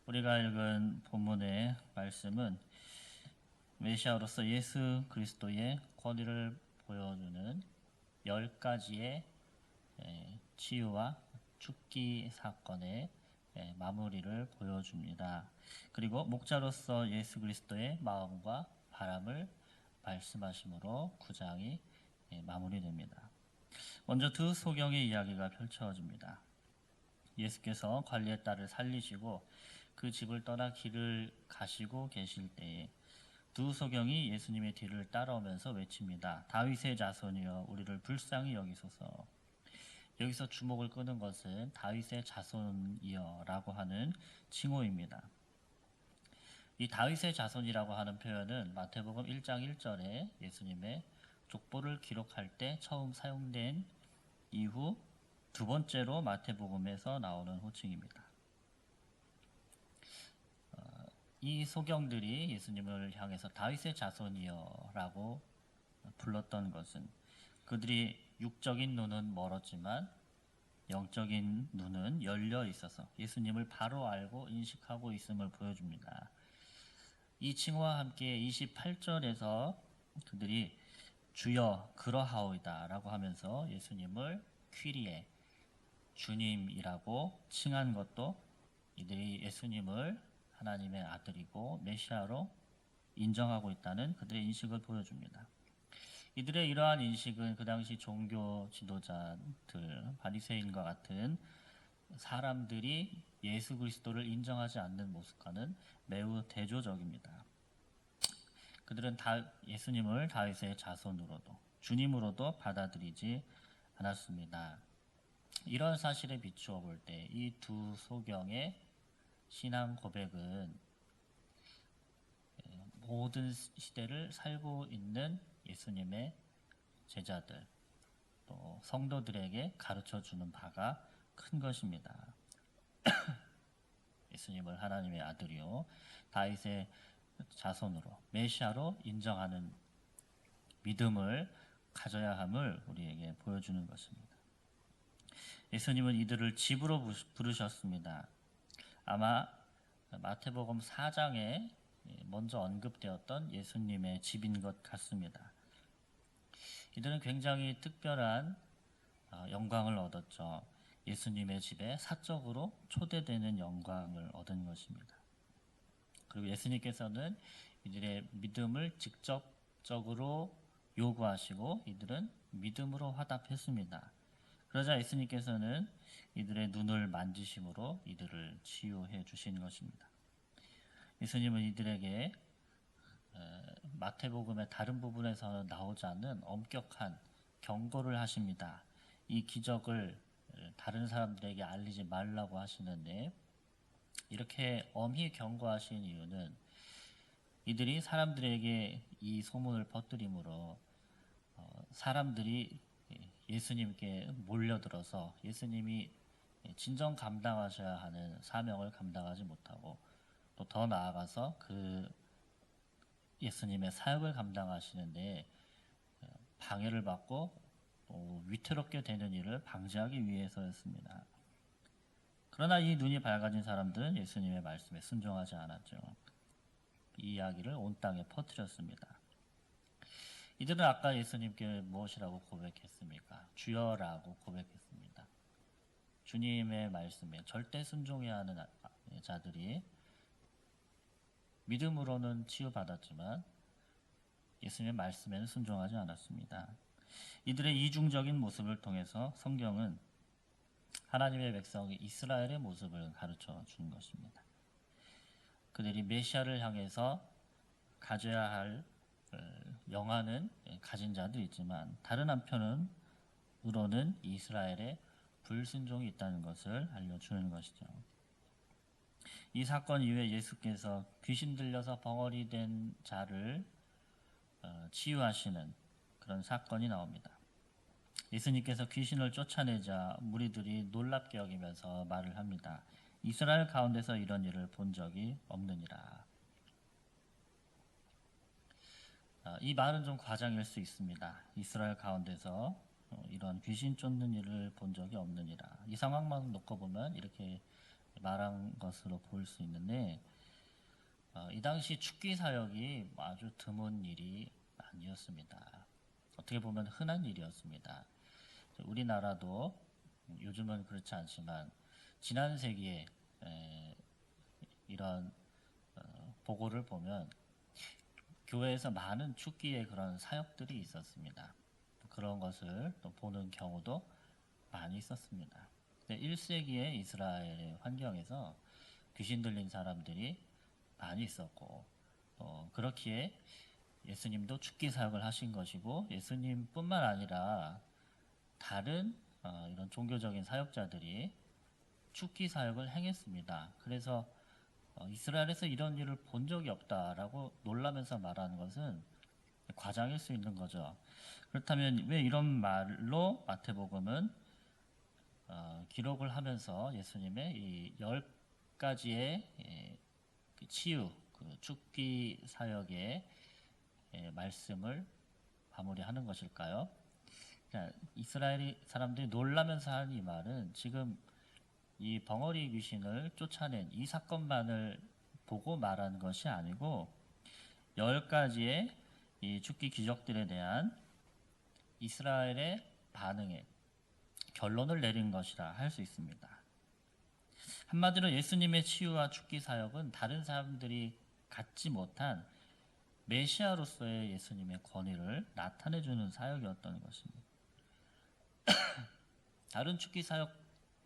우리가 읽은 본문의 말씀은 메시아로서 예수 그리스도의 권위를 보여주는 10가지의 치유와 죽기 사건의 마무리를 보여줍니다. 그리고 목자로서 예수 그리스도의 마음과 바람을 말씀하심으로 9장이 마무리됩니다. 먼저 두 소경의 이야기가 펼쳐집니다. 예수께서 관리의 딸을 살리시고 그 집을 떠나 길을 가시고 계실 때에 두 소경이 예수님의 뒤를 따라오면서 외칩니다. 다윗의 자손이여 우리를 불쌍히 여기소서. 여기서 주목을 끄는 것은 다윗의 자손이여 라고 하는 칭호입니다. 이 다윗의 자손이라고 하는 표현은 마태복음 1장 1절에 예수님의 족보를 기록할 때 처음 사용된 이후 두 번째로 마태복음에서 나오는 호칭입니다. 이 소경들이 예수님을 향해서 다윗의 자손이여 라고 불렀던 것은 그들이 육적인 눈은 멀었지만 영적인 눈은 열려 있어서 예수님을 바로 알고 인식하고 있음을 보여줍니다. 이 칭호와 함께 28절에서 그들이 주여 그러하오이다 라고 하면서 예수님을 퀴리에 주님이라고 칭한 것도 이들이 예수님을 하나님의 아들이고 메시아로 인정하고 있다는 그들의 인식을 보여줍니다. 이들의 이러한 인식은 그 당시 종교 지도자들, 바리새인과 같은 사람들이 예수 그리스도를 인정하지 않는 모습과는 매우 대조적입니다. 그들은 예수님을 다윗의 자손으로도 주님으로도 받아들이지 않았습니다. 이런 사실에 비추어 볼 때 이 두 소경의 신앙 고백은 모든 시대를 살고 있는 예수님의 제자들 또 성도들에게 가르쳐 주는 바가 큰 것입니다. 예수님을 하나님의 아들이요 다윗의 자손으로 메시아로 인정하는 믿음을 가져야 함을 우리에게 보여주는 것입니다. 예수님은 이들을 집으로 부르셨습니다. 아마 마태복음 4장에 먼저 언급되었던 예수님의 집인 것 같습니다. 이들은 굉장히 특별한 영광을 얻었죠. 예수님의 집에 사적으로 초대되는 영광을 얻은 것입니다. 그리고 예수님께서는 이들의 믿음을 직접적으로 요구하시고 이들은 믿음으로 화답했습니다. 그러자 예수님께서는 이들의 눈을 만지심으로 이들을 치유해 주신 것입니다. 예수님은 이들에게 마태복음의 다른 부분에서는 나오지 않는 엄격한 경고를 하십니다. 이 기적을 다른 사람들에게 알리지 말라고 하시는데 이렇게 엄히 경고하신 이유는 이들이 사람들에게 이 소문을 퍼뜨림으로 사람들이 예수님께 몰려들어서 예수님이 진정 감당하셔야 하는 사명을 감당하지 못하고 또 더 나아가서 그 예수님의 사역을 감당하시는데 방해를 받고 또 위태롭게 되는 일을 방지하기 위해서였습니다. 그러나 이 눈이 밝아진 사람들은 예수님의 말씀에 순종하지 않았죠. 이 이야기를 온 땅에 퍼뜨렸습니다. 이들은 아까 예수님께 무엇이라고 고백했습니까? 주여라고 고백했습니다. 주님의 말씀에 절대 순종해야 하는 자들이 믿음으로는 치유받았지만 예수님의 말씀에는 순종하지 않았습니다. 이들의 이중적인 모습을 통해서 성경은 하나님의 백성이 이스라엘의 모습을 가르쳐 준 것입니다. 그들이 메시아를 향해서 가져야 할 영화는 가진 자도 있지만 다른 한편으로는 이스라엘의 불순종이 있다는 것을 알려주는 것이죠. 이 사건 이후에 예수께서 귀신 들려서 벙어리 된 자를 치유하시는 그런 사건이 나옵니다. 예수님께서 귀신을 쫓아내자 무리들이 놀랍게 여기면서 말을 합니다. 이스라엘 가운데서 이런 일을 본 적이 없느니라. 이 말은 좀 과장일 수 있습니다. 이스라엘 가운데서 이런 귀신 쫓는 일을 본 적이 없느니라. 이 상황만 놓고 보면 이렇게 말한 것으로 볼 수 있는데 이 당시 축기 사역이 아주 드문 일이 아니었습니다. 어떻게 보면 흔한 일이었습니다. 우리나라도 요즘은 그렇지 않지만 지난 세기에 이런 보고를 보면 교회에서 많은 축기의 그런 사역들이 있었습니다. 그런 것을 또 보는 경우도 많이 있었습니다. 1세기의 이스라엘의 환경에서 귀신 들린 사람들이 많이 있었고 그렇기에 예수님도 축기 사역을 하신 것이고 예수님뿐만 아니라 다른 이런 종교적인 사역자들이 축기 사역을 행했습니다. 그래서 이스라엘에서 이런 일을 본 적이 없다라고 놀라면서 말하는 것은 과장일 수 있는 거죠. 그렇다면 왜 이런 말로 마태복음은 기록을 하면서 예수님의 이 10가지의 그 치유, 그 축기 사역의 말씀을 마무리하는 것일까요? 그러니까 이스라엘 사람들이 놀라면서 하는 이 말은 지금 이 벙어리 귀신을 쫓아낸 이 사건만을 보고 말하는 것이 아니고 10가지의 이 축기 기적들에 대한 이스라엘의 반응에 결론을 내린 것이라 할 수 있습니다. 한마디로 예수님의 치유와 축기 사역은 다른 사람들이 갖지 못한 메시아로서의 예수님의 권위를 나타내주는 사역이었던 것입니다. 다른 축기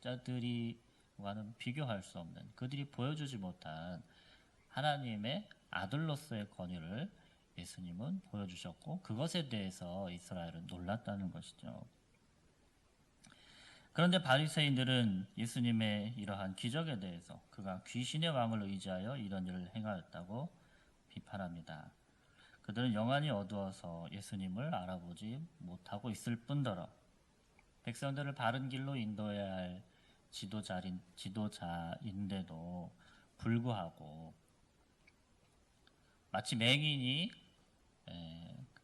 사역자들이와는 비교할 수 없는 그들이 보여주지 못한 하나님의 아들로서의 권위를 예수님은 보여주셨고 그것에 대해서 이스라엘은 놀랐다는 것이죠. 그런데 바리새인들은 예수님의 이러한 기적에 대해서 그가 귀신의 왕을 의지하여 이런 일을 행하였다고 비판합니다. 그들은 영안이 어두워서 예수님을 알아보지 못하고 있을 뿐더러 백성들을 바른 길로 인도해야 할 지도자인데도 불구하고 마치 맹인이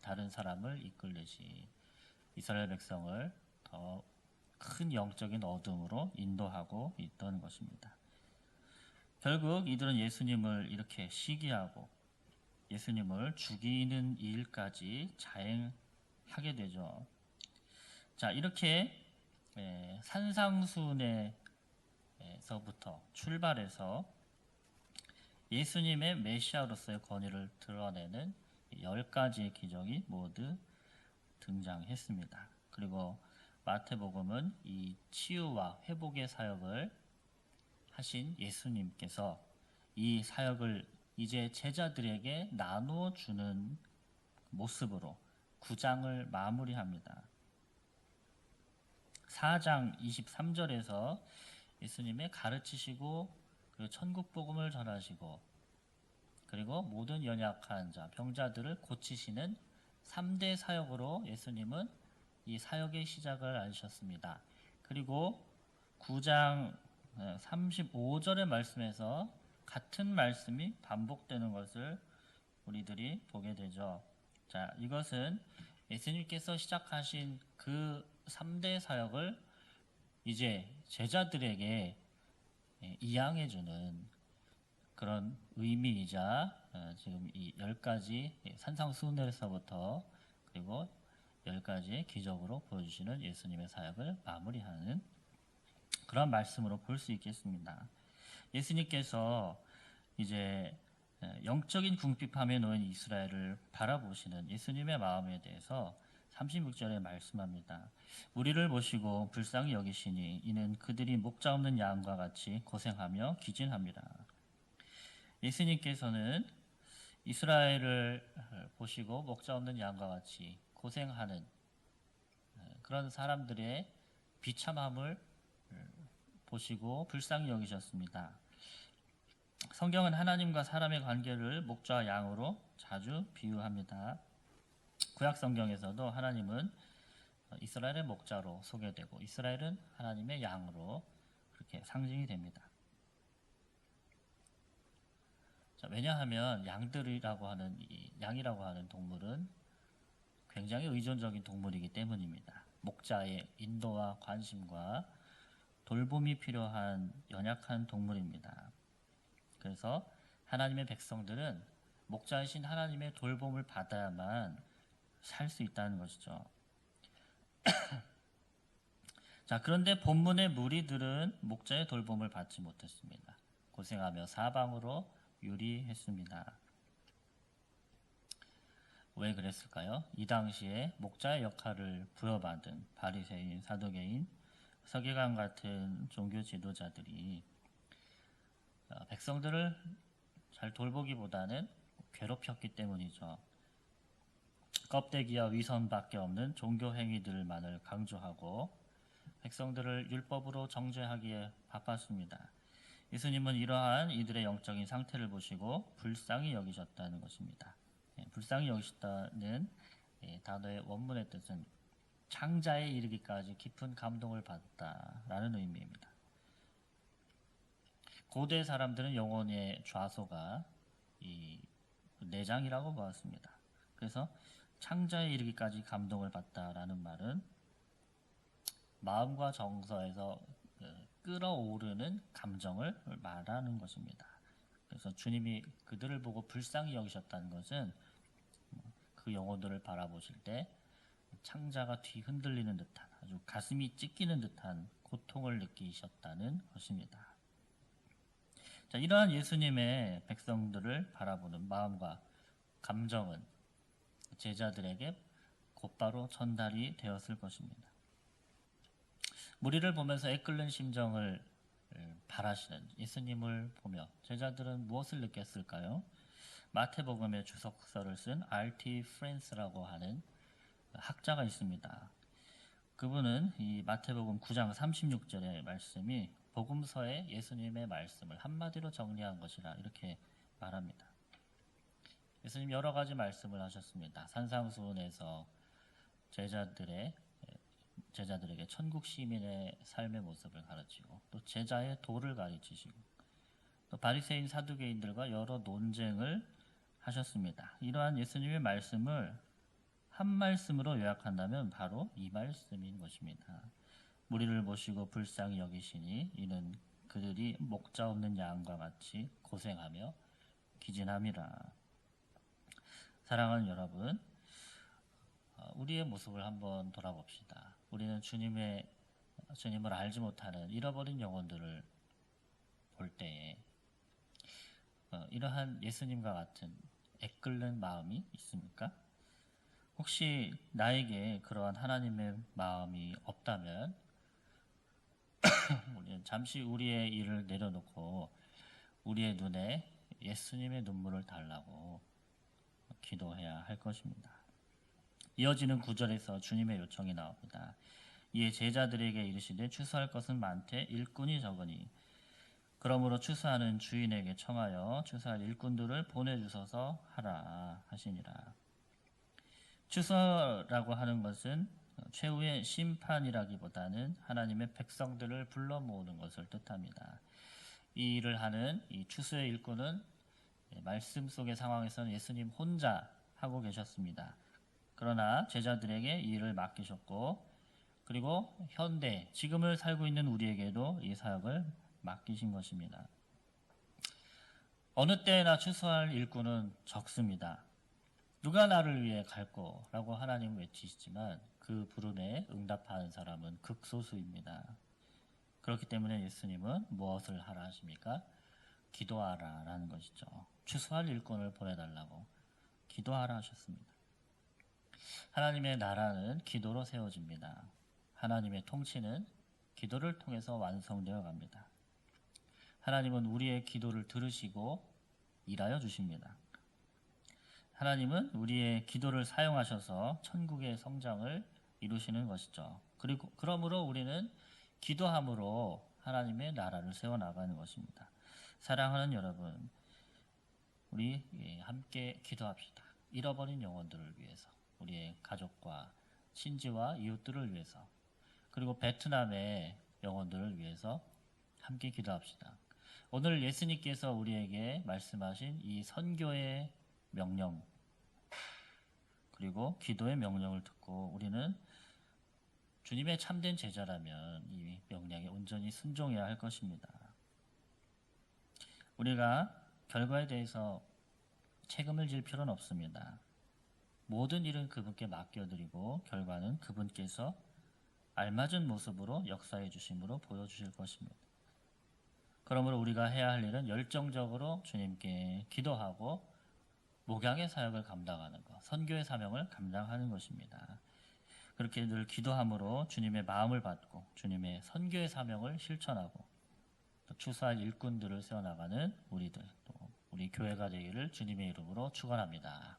다른 사람을 이끌듯이 이스라엘 백성을 더 큰 영적인 어둠으로 인도하고 있던 것입니다. 결국 이들은 예수님을 이렇게 시기하고 예수님을 죽이는 일까지 자행하게 되죠. 자, 이렇게 산상수훈에서부터 출발해서 예수님의 메시아로서의 권위를 드러내는 10가지의 기적이 모두 등장했습니다. 그리고 마태복음은 이 치유와 회복의 사역을 하신 예수님께서 이 사역을 이제 제자들에게 나누어 주는 모습으로 9장을 마무리합니다. 4장 23절에서 예수님의 가르치시고 그리고 천국 복음을 전하시고 그리고 모든 연약한 자, 병자들을 고치시는 3대 사역으로 예수님은 이 사역의 시작을 하셨습니다. 그리고 9장 35절의 말씀에서 같은 말씀이 반복되는 것을 우리들이 보게 되죠. 자, 이것은 예수님께서 시작하신 그 3대 사역을 이제 제자들에게 이양해주는 그런 의미이자 지금 이 10가지 산상수훈에서부터 그리고 10가지의 기적으로 보여주시는 예수님의 사역을 마무리하는 그런 말씀으로 볼 수 있겠습니다. 예수님께서 이제 영적인 궁핍함에 놓인 이스라엘을 바라보시는 예수님의 마음에 대해서 36절에 말씀합니다. 우리를 보시고 불쌍히 여기시니 이는 그들이 목자 없는 양과 같이 고생하며 기진합니다. 예수님께서는 이스라엘을 보시고 목자 없는 양과 같이 고생하는 그런 사람들의 비참함을 보시고 불쌍히 여기셨습니다. 성경은 하나님과 사람의 관계를 목자와 양으로 자주 비유합니다. 구약 성경에서도 하나님은 이스라엘의 목자로 소개되고 이스라엘은 하나님의 양으로 그렇게 상징이 됩니다. 자, 왜냐하면 양이라고 하는 동물은 굉장히 의존적인 동물이기 때문입니다. 목자의 인도와 관심과 돌봄이 필요한 연약한 동물입니다. 그래서 하나님의 백성들은 목자이신 하나님의 돌봄을 받아야만 살 수 있다는 것이죠. 자, 그런데 본문의 무리들은 목자의 돌봄을 받지 못했습니다. 고생하며 사방으로 유리했습니다. 왜 그랬을까요? 이 당시에 목자의 역할을 부여받은 바리새인, 사두개인, 서기관 같은 종교 지도자들이 백성들을 잘 돌보기보다는 괴롭혔기 때문이죠. 껍데기와 위선밖에 없는 종교 행위들만을 강조하고 백성들을 율법으로 정죄하기에 바빴습니다. 예수님은 이러한 이들의 영적인 상태를 보시고 불쌍히 여기셨다는 것입니다. 불쌍히 여기셨다는 단어의 원문의 뜻은 창자에 이르기까지 깊은 감동을 받았다라는 의미입니다. 고대 사람들은 영혼의 좌소가 이 내장이라고 보았습니다. 그래서 창자에 이르기까지 감동을 받다라는 말은 마음과 정서에서 끌어오르는 감정을 말하는 것입니다. 그래서 주님이 그들을 보고 불쌍히 여기셨다는 것은 그 영혼들을 바라보실 때 창자가 뒤흔들리는 듯한 아주 가슴이 찢기는 듯한 고통을 느끼셨다는 것입니다. 자, 이러한 예수님의 백성들을 바라보는 마음과 감정은 제자들에게 곧바로 전달이 되었을 것입니다. 무리를 보면서 애끓는 심정을 바라시는 예수님을 보며 제자들은 무엇을 느꼈을까요? 마태복음의 주석서를 쓴 R.T. 프랜스라고 하는 학자가 있습니다. 그분은 이 마태복음 9장 36절의 말씀이 복음서의 예수님의 말씀을 한마디로 정리한 것이라 이렇게 말합니다. 예수님 여러 가지 말씀을 하셨습니다. 산상수훈에서 제자들에게 천국 시민의 삶의 모습을 가르치고 또 제자의 도를 가르치시고 또 바리새인 사두개인들과 여러 논쟁을 하셨습니다. 이러한 예수님의 말씀을 한 말씀으로 요약한다면 바로 이 말씀인 것입니다. 무리를 모시고 불쌍히 여기시니 이는 그들이 목자 없는 양과 같이 고생하며 기진함이라. 사랑하는 여러분, 우리의 모습을 한번 돌아봅시다. 우리는 주님을 알지 못하는 잃어버린 영혼들을 볼 때에 이러한 예수님과 같은 애끓는 마음이 있습니까? 혹시 나에게 그러한 하나님의 마음이 없다면 우리는 잠시 우리의 일을 내려놓고 우리의 눈에 예수님의 눈물을 달라고 기도해야 할 것입니다. 이어지는 구절에서 주님의 요청이 나옵니다. 이에 제자들에게 이르시되 추수할 것은 많되 일꾼이 적으니 그러므로 추수하는 주인에게 청하여 추수할 일꾼들을 보내주소서 하라 하시니라. 추수라고 하는 것은 최후의 심판이라기보다는 하나님의 백성들을 불러 모으는 것을 뜻합니다. 이 일을 하는 이 추수의 일꾼은 말씀 속의 상황에서는 예수님 혼자 하고 계셨습니다. 그러나 제자들에게 이 일을 맡기셨고 그리고 현대 지금을 살고 있는 우리에게도 이 사역을 맡기신 것입니다. 어느 때나 추수할 일꾼은 적습니다. 누가 나를 위해 갈꼬라고 하나님 외치시지만 그 부름에 응답하는 사람은 극소수입니다. 그렇기 때문에 예수님은 무엇을 하라 하십니까? 기도하라 라는 것이죠. 추수할 일꾼을 보내달라고 기도하라 하셨습니다. 하나님의 나라는 기도로 세워집니다. 하나님의 통치는 기도를 통해서 완성되어 갑니다. 하나님은 우리의 기도를 들으시고 일하여 주십니다. 하나님은 우리의 기도를 사용하셔서 천국의 성장을 이루시는 것이죠. 그리고 그러므로 우리는 기도함으로 하나님의 나라를 세워나가는 것입니다. 사랑하는 여러분, 우리 함께 기도합시다. 잃어버린 영혼들을 위해서, 우리의 가족과 친지와 이웃들을 위해서, 그리고 베트남의 영혼들을 위해서 함께 기도합시다. 오늘 예수님께서 우리에게 말씀하신 이 선교의 명령 그리고 기도의 명령을 듣고 우리는 주님의 참된 제자라면 이 명령에 온전히 순종해야 할 것입니다. 우리가 결과에 대해서 책임을 질 필요는 없습니다. 모든 일은 그분께 맡겨드리고 결과는 그분께서 알맞은 모습으로 역사해 주심으로 보여주실 것입니다. 그러므로 우리가 해야 할 일은 열정적으로 주님께 기도하고 목양의 사역을 감당하는 것, 선교의 사명을 감당하는 것입니다. 그렇게 늘 기도함으로 주님의 마음을 받고 주님의 선교의 사명을 실천하고 또 추수할 일꾼들을 세워나가는 우리들, 또 우리 교회가 되기를 주님의 이름으로 축원합니다.